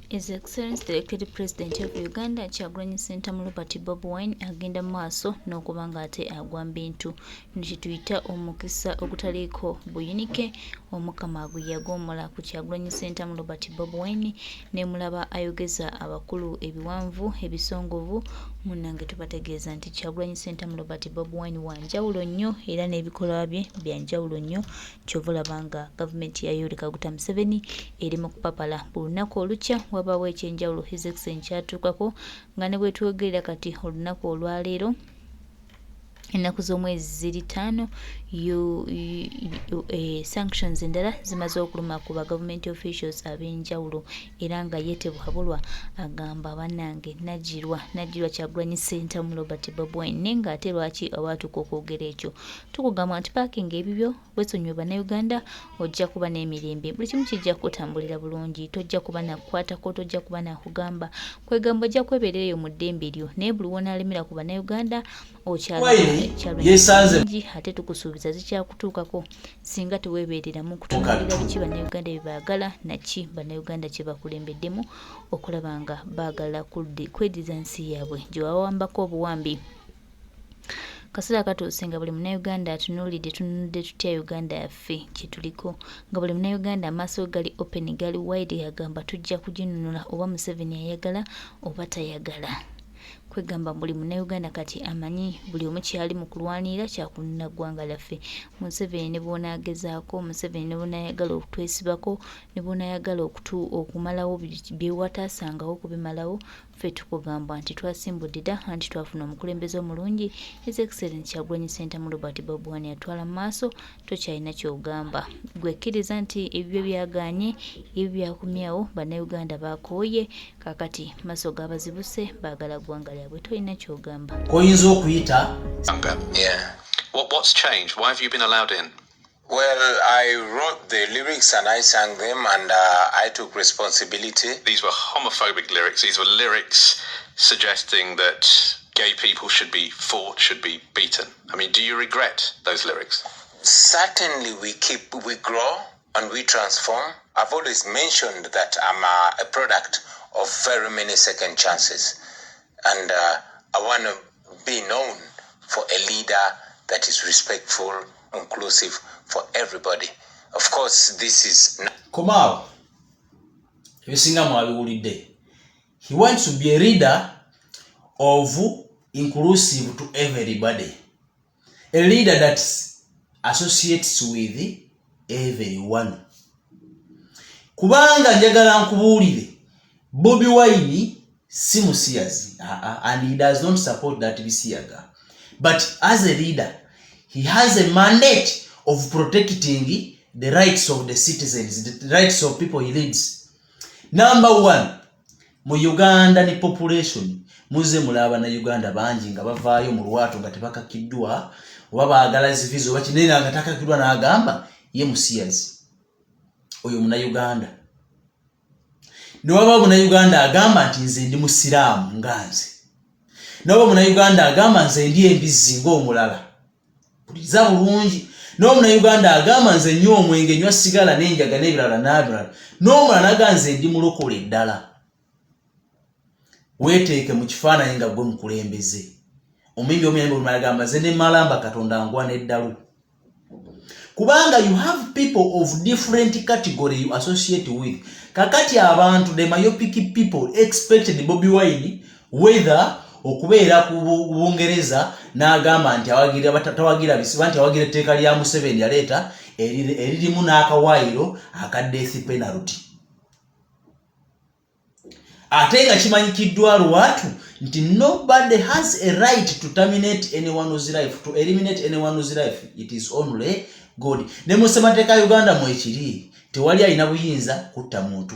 His Excellency the Elected President of Uganda Kyagulanyi Ssentamu Robert Bobi Wine agenda maaso n'okuba ng'ate agwa bintu kye tuyita omukisa ogutaliiko buyinike Omukama gwe yagommola ku Kyagulanyi Ssentamu Robert Bobi Wine ne mulaba ayogeza abakulu ebiwanvu ebisongovu munnange tubategeeza nti Kyagulanyi Ssentamu Robert Bobi Wine wanjawulo nnyo era n'ebikolwa bye byanjawulo nnyo kyova olaba nga gavumenti ya Yoweri Kaguta Museveni eri mu kupapala buli lunaku olukya wabaawo ekyenjawulo His Excellency kyatuukako nga ne bwe twogerera kati olunaku olwaleero ennaku z'omwezi ziri 5 sanctions endala zimaze okuluma ku ba government officials ab'enjawulo era nga yeetebuhabulwa agamba bannange najjirwa Kyagulanyi Ssentamu Robert Bobi Wine naye ng'ate lwaki awaatuka okwogera ekyo tukugamba nti paakinga ebibyo bwesonyiwe bannayuganda ojja kuba n'emirembe buli kimu kijja kutambulira bulungi tojja kuba nakukwatako tojja kuba nakugamba kwegamba ojja kwebeerereyo mu ddembe lyo naye buli wonaalemera ku bannayuganda okyalungi ate tukusuubiza zikyakutuukako singa teweebeereramu kutunuulira biki bannayuganda bye baagala naki bannayuganda kye bakulembeddemu okulaba nga baagala kweddiza nsi yaabwe gye wawambako obuwambi kaseera katuuse nga buli munnayuganda tunudde tutya Uganda yaffe kyetuliko nga buli munnayuganda amaaso gali open gali wide yagamba tujja kuginunula oba Museveni ayagala oba tayagala kwegamba buli munnayuganda kati amanyi buli omu kyali mu kulwanira kyakununa ggwanga lyaffe Museveni ne bw'onaagezaako Museveni ne bw'onaayagala okutwesibako ne bw'onaayagala okumalawo byewataasangawo kubimalawo ffe tukugamba nti twasimbudde dda anti twafuna omukulembeze omulungi His Excellency Kyagulanyi Ssentamu Robert Bobi Wine yatwala mu maaso tokyalina ky'ogamba gwekkiriza nti ebyo byagaanye ebyo byakumyawo bannayuganda baakooye kakati maaso g'abazibuse baagala ggwanga lyabwe tolina ky'ogamba oyinza okuyita What's changed? Why have you been allowed in? Well, I wrote the lyrics and I sang them and I took responsibility. These were homophobic lyrics. These were lyrics suggesting that gay people should be fought, should be beaten. I mean, do you regret those lyrics? Certainly we grow and we transform. I've always mentioned that I'm a product of very many second chances. And I want to be known for a leader that is respectful, inclusive for everybody. Of course, this is... Komao, ebisinga mwabiwulidde. He wants to be a leader of inclusive to everybody. A leader that associates with everyone. Kubanga njagala nkubuulire, Bobi Wine si musiyazi, and he does not support that bisiyaga. But as a leader, he has a mandate of protecting the rights of the citizens, the rights of people he leads. Number one, mu Uganda ni population, muze mulaba na Uganda banji nga bavaayo mu lwatu nga tebakakiddwa, oba baagala zivizo bakinena nga takakiddwa n'agamba ye musiyazi. Oyo muna Uganda. Niwaba muna Uganda agamba nti nze ndi musiraamu nganze. Niwaba muna Uganda agamba nze ndi embizzi ng'omulala. Puliza bulungi. Niwaba muna Uganda agamba nze nnyo omwenge nywa sigala n'enjaga n'ebirala n'abirala. N'omulala agamba nze ndi mulokole ddala. Weeteeke mu kifaananyi nga gwe mukulembeze. Omuyimbi omuyimbi omulala agamba nze ne malamba Katonda angwana eddalu. Kubanga you have people of different category you associate with. Kakati abantu, the myopic people expected Bobi Wine whether okubeera ku Bungereza n'agamba nti tawagira bisiba nti awagira etteeka lya Museveni yaleeta eririmu n'akawaayiro aka death penalty. Ate nga kimanyikiddwa lwatu nti nobody has a right to terminate anyone's life, to eliminate anyone's life. It is only God. Ne mu ssemateeka Uganda mwekiri tewali alina buyinza kutta muntu.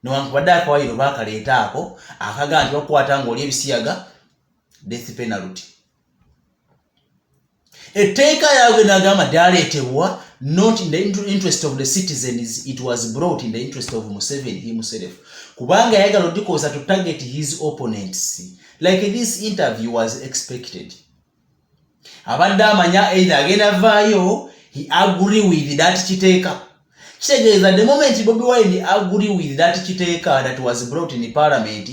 Newankubadde akawaayiro baakaleetaako akaga nti bakukwata ng'oli ebisiyaga death penalty. Etteeka yaabwe n'agamba lyaleetebwa not in the interest of the citizens, it was brought in the interest of Museveni himself. Kubanga yagala odikoza to target his opponents. Like this interview was expected. Abadde amanya either agenda vaayo he agree with that kiteeka. Kitegeeza the moment Bobi Wine agree with that kiteeka that was brought in the parliament,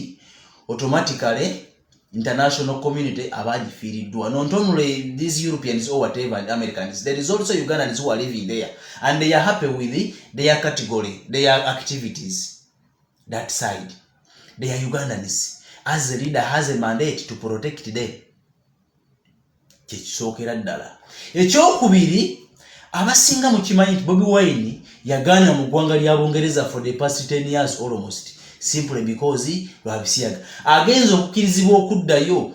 automatically international community abagifiiriddwa. Not only these Europeans or whatever and Americans, there is also Ugandans who are living there and they are happy with their category, their activities. That side, they are Ugandans. As the leader has a mandate to protect them. Kyekisookera ddala. Ekyokubiri, abasinga mukimanyi nti Bobi Wine yagaana mu ggwanga lya Bungereza for the past 10 years almost, simply because lwabisiyaga. Agenza okukkirizibwa okuddayo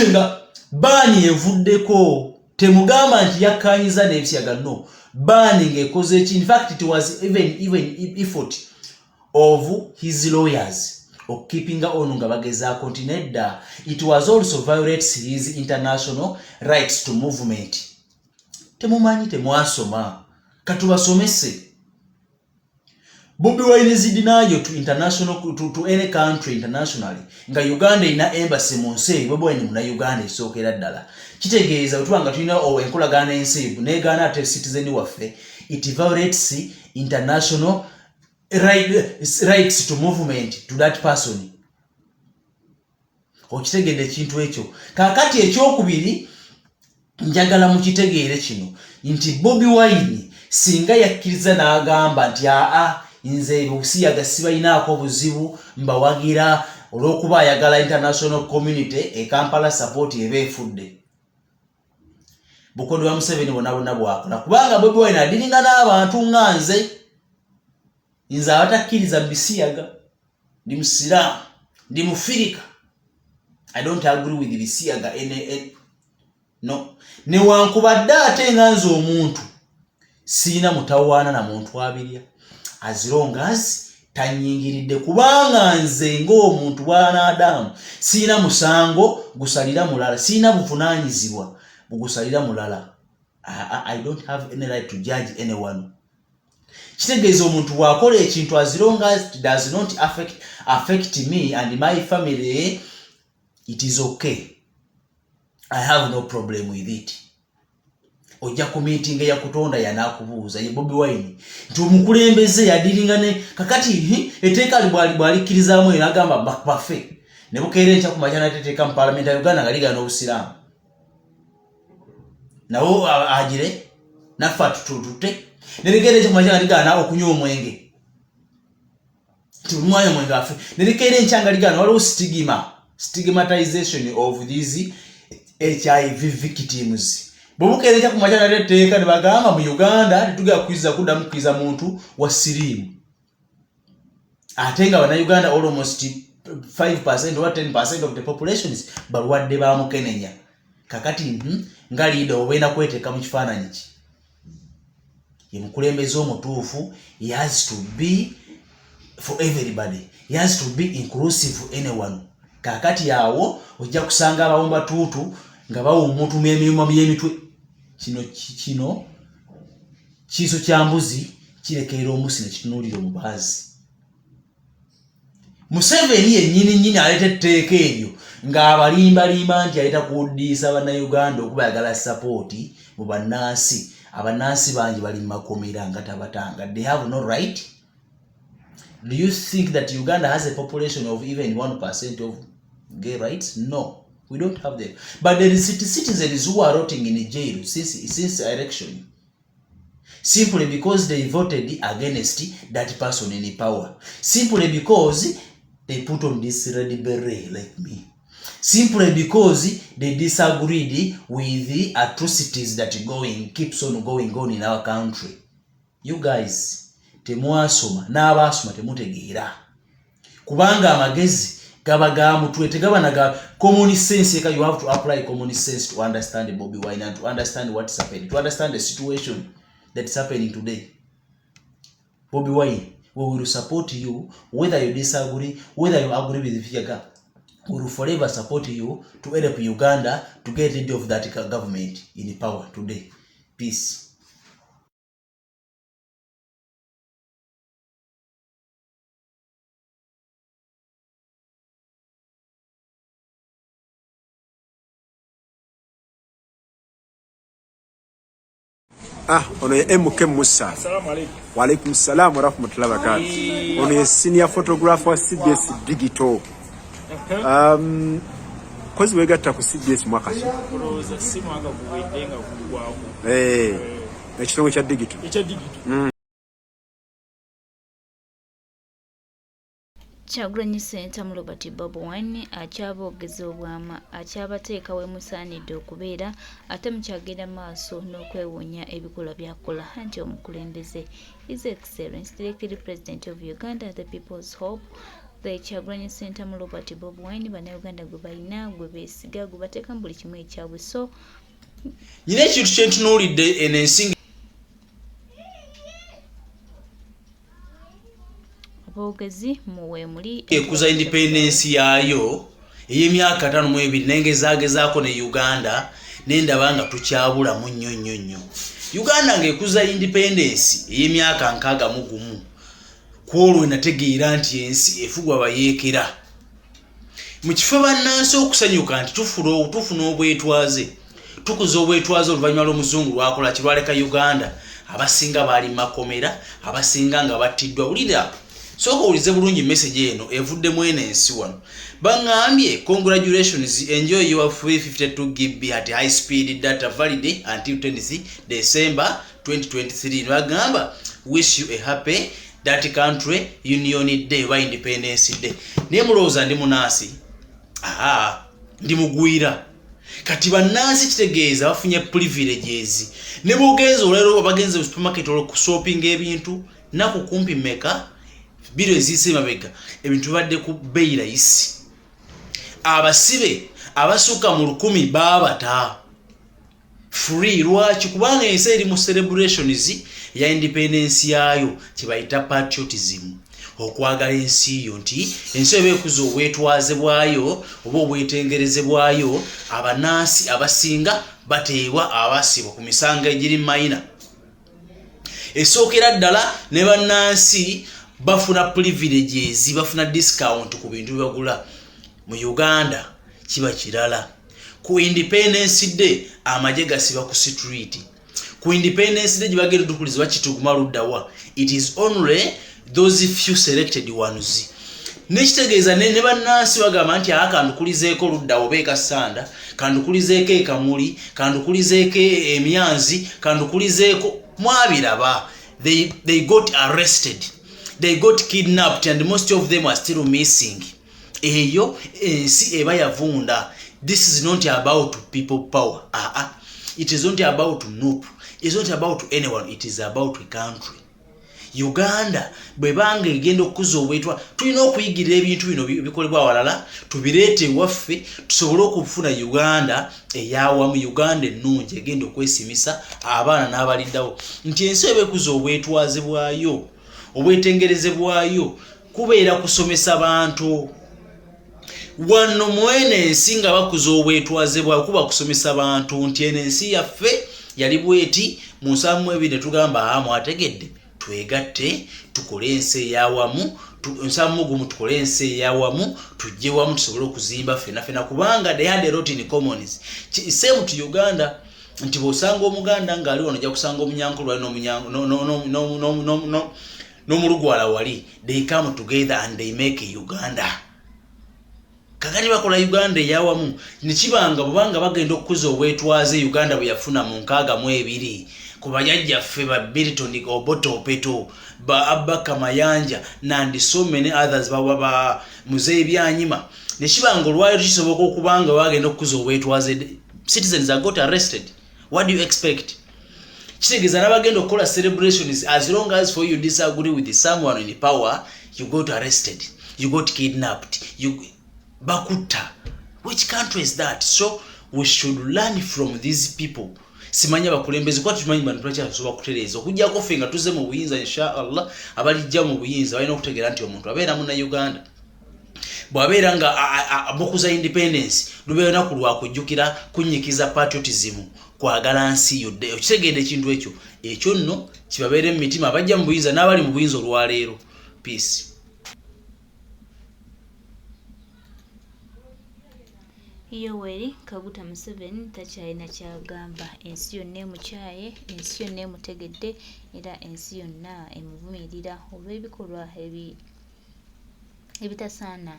nga baani evuddeko, temugamba nti yakkaanyiza n'ebisiyaga, no. Baani ng'ekoze eki. In fact, it was even effort of his lawyers of keeping on nga bagezaako nti nedda, it was also violates his international rights to movement. Temumanyi, temwasoma, katubasomese. Bobi Wine is denied to international to any country internationally. Nga Uganda ina embassy mu nsi, Bobi Wine muna Uganda esookera ddala. Kitegeeza otwanga tulina enkolagana ensi neegaana ate citizen waffe, it violates international rights to movement to that person. Okitegedde ekintu ekyo. Kaakati ekyokubiri, njagala mukitegeere kino nti Bobi Wine singa yakkiriza n'agamba nti nze busiyaga sibalinaako buzibu, mbawagira olw'okuba ayagala international community e Kampala support eba efudde. Bukodwa Museveni bonna bwakola kubanga Bobi Wine adiringa n'abantu nga nze. Nze abatakkiriza bisiyaga, ndi Musiraamu, ndi Mufirika. I don't agree with bisiyaga no. Newankubadde ate nga nze omuntu siina mutawaana na muntu abirya, as long as tanyingiridde, kubanga nze ng'omuntu bw'anaadamu siina musango gusalira mulala, siina buvunaanyizibwa bugusalira mulala. I don't have any right to judge anyone. Kitegeeza omuntu bw'akola ekintu, as long as it does not affect me and my family, it is okay. I have no problem with it. Ojja ku meeting ya kutonda yanaakubuuza ye Bobi Wine nti omukulembeze yadiringa ne kakati eteeka bw'alikkirizaamu n'agamba baffe ne bukeera enkya ku makya n'ateteeka mu Parliament ya Uganda nga ligaana obusiraamu. Nawo agire naffe atutute ne ligeera enkya ku makya nga ligaana okunywa omwenge. Tumwanya omwenge affe ne ligeera enkya nga ligaana waliwo stigmatization of these HIV victims. Bumukeereja ku majana leteeka ne bagamba mu Uganda tetugenda kukkirizza kuddamu kukkiriza muntu wa siriimu. Ate nga Bannayuganda almost 5% or 10% of the populations balwadde ba mukenenya. Kakati nga leader obeera kweteeka mu kifaananyi ki? Ye mukulembeze omutuufu, he has to be for everybody. He has to be inclusive for anyone. Kakati awo ojja kusanga abawumba tuutu nga bawummutu emitwe. Kino kiiso kya mbuzi kirekeera omusi ne kitunuulira omubaazi. Museveni yennyini aleeta etteeka eryo ng'abalimbalimba nti aleta kuddiisa Bannayuganda okuba yagala sapooti mu bannansi. Abannansi bangi bali mu makomera nga tabatanga. They have no right. Do you think that Uganda has a population of even 1% of gay rights? No. We don't have them. But there is citizens who are rotting in jail since election. Simply because they voted against that person in power. Simply because they put on this red beret like me. Simply because they disagreed with the atrocities that keeps on going on in our country. You guys, temwasoma, n'abaasoma temutegeera. Kubanga amagezi gaba ga mutwe tegaba naga common sense. You have to apply common sense to understand Bobi Wine and to understand what's happening, to understand the situation that's happening today. Bobi Wine, we will support you whether you disagree, whether you agree with Fiaga. We will forever support you to help Uganda to get rid of that government in power today. Peace. ono ye MK Musa. Assalamu alaikum. Wa alaikum salam wa rahmatullahi wa barakatuh. Ono ye senior photographer wa CBS Digital. Kozi wegatta ku CBS mwaka ki? Kuloza si mwaka kuwedenga kugwawo. Ekitongole kya Digital. Ekya Digital. Kyagulanyi Ssentamu Robert Bobi Wine akyaboogeza obwama akyabateekawo emusaanidde okubeera ate mukyagenda maaso n'okwewuunya ebikolwa by'akola anti omukulembeze His Excellency the Elected President of Uganda, the People's Hope, the Kyagulanyi Ssentamu Robert Bobi Wine bannayuganda gwe balina gwe beesiga gwe bateekamu buli kimu ekyabwe. So nyina ekintu kye ntunuulidde enensi aboogezi muwe muli ekuza independence yaayo ey'emyaka 52 nengezaako ne Uganda nendaba nga tukyabulamu nnyo. Uganda ng'ekuza independence ey'emyaka 61 kwolwo nategeera nti ensi efugwa bayeekera mu kifo bannansi okusanyuka nti tufuna obwetwaze tukuza obwetwaze oluvannyuma lw'omuzungu lwakola kirwaleka Uganda abasinga baali makomera abasinga nga battiddwa. Wulira soko ulize bulungi message eno evuddemu enensi wano bangambye congratulations, enjoy your free 52 GB at high speed data valid until 20 December 2023. Bagamba wish you a happy that country union day wa independence day. Ne muloza ndi munasi ndi mugwira kati bannansi kitegeeza bafunye privileges ne bogenzo olero bagenze mu supermarket ku shopping ebintu naku kumpi meka biro ezise mabega ebintu badde ku bei rahisi. Abasibe abasuka mu 1000 babata free. Lwaki? Kubanga ensi eri mu celebrations ya independence yayo kibayita patriotism, okwagala ensi yo nti ensi ebekuza obwetwaze bwayo oba obwetengereze bwayo. Abanansi abasinga bateebwa abasibwa ku misango egiri mayina esookera ddala ne bannansi bafuna privileges, bafuna discount ku bintu bagula. Mu Uganda kiba kirala. Ku independence day amaje gasiba ku street. Ku independence day gibagenda tukulizwa kituguma luddawa. It is only those few selected ones. Nekitegeeza ne bannansi bagamba nti akandukulizeeko luddawo beeka sanda, kandukulizeeko ekamuli, kandukulizeeko emyanzi, kandukulizeeko mwabiraba. They got arrested. They got kidnapped and most of them are still missing. Eyo ensi eba yavunda. This is not about people power. It is not about NUP. It's not about anyone. It is about a country. Uganda bwebanga egenda okuza obwetwa tulina okuyigira ebintu bino bikolebwa awalala tubireete waffe tusobole okufuna Uganda eyawamu, Uganda ennungi egenda okwesimisa abaana n'abaliddawo nti ensi ebekuza obwetwaze bwayo obwetengereze bwayo kubeera kusomesa bantu. Wano mwene ensi nga bakuza obwetwaze bwayo kuba kusomesa bantu nti eno ensi yaffe yali bweti mu 7 tugamba mwategedde twegatte tukole ensi eyawamu, nsamugumu tukole ensi eyawamu, tujje wamu tusobole okuzimba fena kubanga they had a lot in commons. Same to Uganda nti bosanga omuganda ngali wano ja kusanga omunyankulu n'omulugwala wali, they come together and they make a Uganda. Kakati bakola Uganda eyawamu nekibanga bubanga bagenda okukuza obwetwaze Uganda bwe yafuna mu 62 ku bajjajjaffe ba Bilton Oboto Peto ba Abba Kamayanja and so many others ba Muzeeyi Byanyima nekibanga olwayo kisoboka okubanga bagenda okukuza obwetwaze. Citizens are got arrested. What do you expect? Kitegeeza n'abagenda okukola celebrations as long as for you disagree with someone in power you got arrested, you got kidnapped, you bakuta. Which country is that? So we should learn from these people. Simanya bakulembeze kwa tumanyi bantu pracha kusoba kutereza okujja ko fenga tuze mu buyinza insha Allah abalijja mu buyinza balina okutegera nti omuntu abeera mu Uganda bwabeera nga abokuza independence lubeera na kulwa kujjukira kunyikiza patriotism kwagala nsi yodde. Okitegedde ekintu ekyo nno kibabeere mu mitima abajja mu buyinza n'abali mu buyinza olwaleero. Peace. Yoweri Kaguta Museveni takyalina kyagamba. Ensi yonna emukyaye, ensi yonna emutegedde era ensi yonna emuvumirira olw'ebikolwa ebitasaana,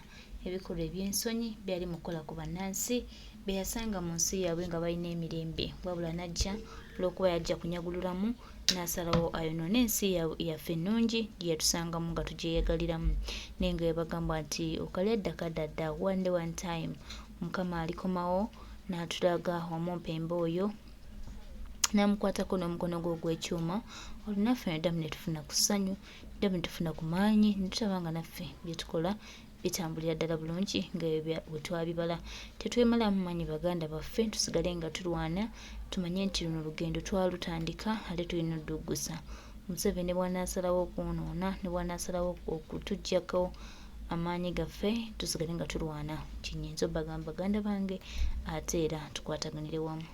ebikolwa eby'ensonyi byali mukola ku bannansi be yasanga mu nsi yaabwe nga balina emirembe, wabula najja olw'okuba yajja kunyagululamu n'asalawo ayonoone ensi yaffe ennungi gye yatusangamu nga tugyeyagaliramu. Naye nga bagamba nti okalya ddakadadda one time Mukama alikomawo n'atulaga omumpembe oyo n'amukwatako n'omukono gwe ogw'ekyuma, olunaffe neddamu ne tufuna ku ssanyu, neddamu ne tufuna ku maanyi, ne tutaba nga naffe bye tukola bitambulira ddala bulungi nga bwe twabibala. Tetwemalamu manyi baganda baffe, tusigale nga tulwana, tumanye nti luno olugendo twalutandika ate tulina odduggusa. Museveni bw'anaasalawo okwonoona ne bw'anaasalawo okutuggyako amaanyi gaffe, tusigale nga tulwana. Kinyinza obbagamba baganda bange ate era tukwataganire wamu.